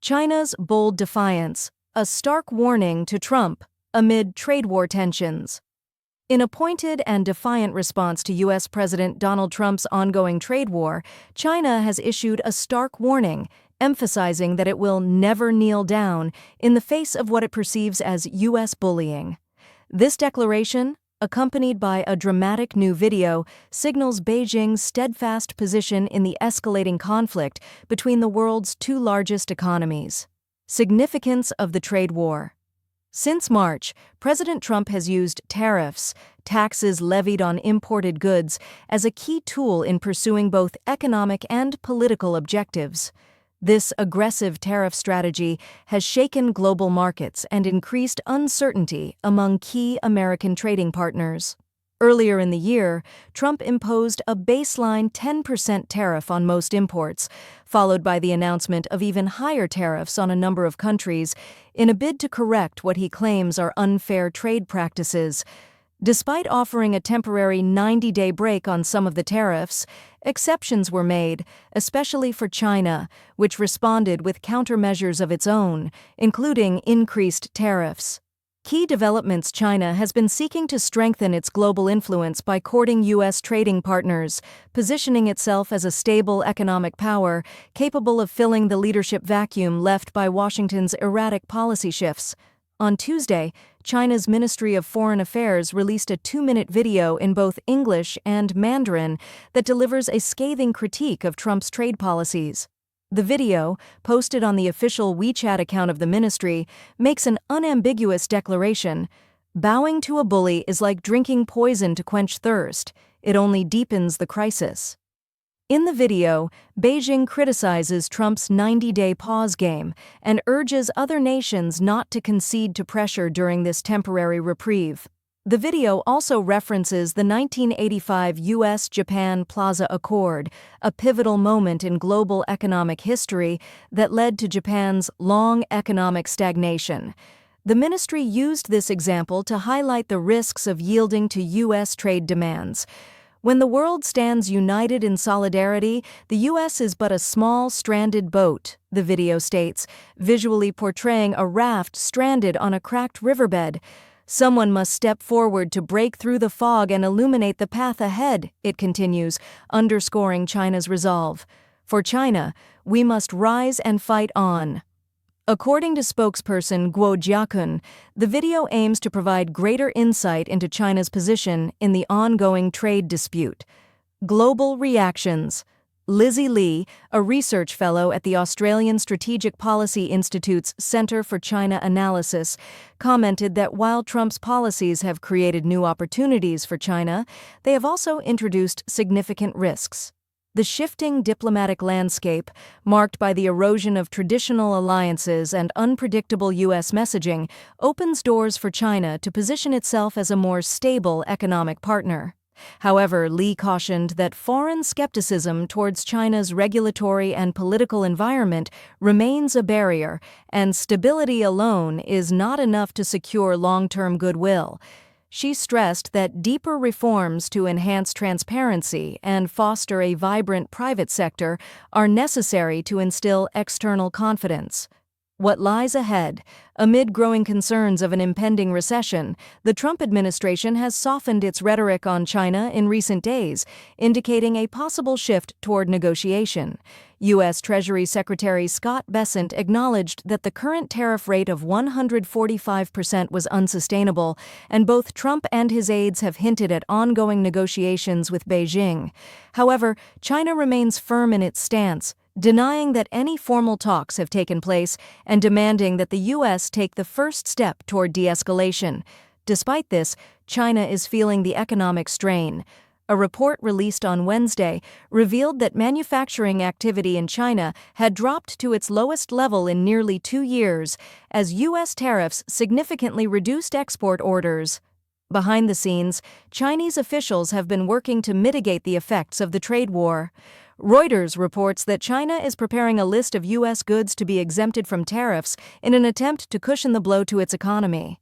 China's bold defiance, a stark warning to Trump amid trade war tensions. In a pointed and defiant response to U.S. President Donald Trump's ongoing trade war, China has issued a stark warning, emphasizing that it will never kneel down in the face of what it perceives as U.S. bullying. This declaration, accompanied by a dramatic new video, signals Beijing's steadfast position in the escalating conflict between the world's two largest economies. Significance of the trade war. Since March, President Trump has used tariffs, taxes levied on imported goods, as a key tool in pursuing both economic and political objectives. This aggressive tariff strategy has shaken global markets and increased uncertainty among key American trading partners. Earlier in the year, Trump imposed a baseline 10% tariff on most imports, followed by the announcement of even higher tariffs on a number of countries, in a bid to correct what he claims are unfair trade practices. Despite offering a temporary 90-day break on some of the tariffs, exceptions were made, especially for China, which responded with countermeasures of its own, including increased tariffs. Key developments: China has been seeking to strengthen its global influence by courting U.S. trading partners, positioning itself as a stable economic power capable of filling the leadership vacuum left by Washington's erratic policy shifts. On Tuesday, China's Ministry of Foreign Affairs released a 2-minute video in both English and Mandarin that delivers a scathing critique of Trump's trade policies. The video, posted on the official WeChat account of the ministry, makes an unambiguous declaration: "Bowing to a bully is like drinking poison to quench thirst. It only deepens the crisis." In the video, Beijing criticizes Trump's 90-day pause game and urges other nations not to concede to pressure during this temporary reprieve. The video also references the 1985 U.S.-Japan Plaza Accord, a pivotal moment in global economic history that led to Japan's long economic stagnation. The ministry used this example to highlight the risks of yielding to U.S. trade demands. When the world stands united in solidarity, the U.S. is but a small, stranded boat, the video states, visually portraying a raft stranded on a cracked riverbed. "Someone must step forward to break through the fog and illuminate the path ahead," it continues, underscoring China's resolve. "For China, we must rise and fight on." According to spokesperson Guo Jiakun, the video aims to provide greater insight into China's position in the ongoing trade dispute. Global reactions. Lizzie Lee, a research fellow at the Australian Strategic Policy Institute's Centre for China Analysis, commented that while Trump's policies have created new opportunities for China, they have also introduced significant risks. The shifting diplomatic landscape, marked by the erosion of traditional alliances and unpredictable U.S. messaging, opens doors for China to position itself as a more stable economic partner. However, Lee cautioned that foreign skepticism towards China's regulatory and political environment remains a barrier, and stability alone is not enough to secure long-term goodwill. She stressed that deeper reforms to enhance transparency and foster a vibrant private sector are necessary to instill external confidence. What lies ahead? Amid growing concerns of an impending recession, the Trump administration has softened its rhetoric on China in recent days, indicating a possible shift toward negotiation. U.S. Treasury Secretary Scott Bessent acknowledged that the current tariff rate of 145% was unsustainable, and both Trump and his aides have hinted at ongoing negotiations with Beijing. However, China remains firm in its stance, denying that any formal talks have taken place and demanding that the U.S. take the first step toward de-escalation. Despite this, China is feeling the economic strain. A report released on Wednesday revealed that manufacturing activity in China had dropped to its lowest level in nearly 2 years, as U.S. tariffs significantly reduced export orders. Behind the scenes, Chinese officials have been working to mitigate the effects of the trade war. Reuters reports that China is preparing a list of U.S. goods to be exempted from tariffs in an attempt to cushion the blow to its economy.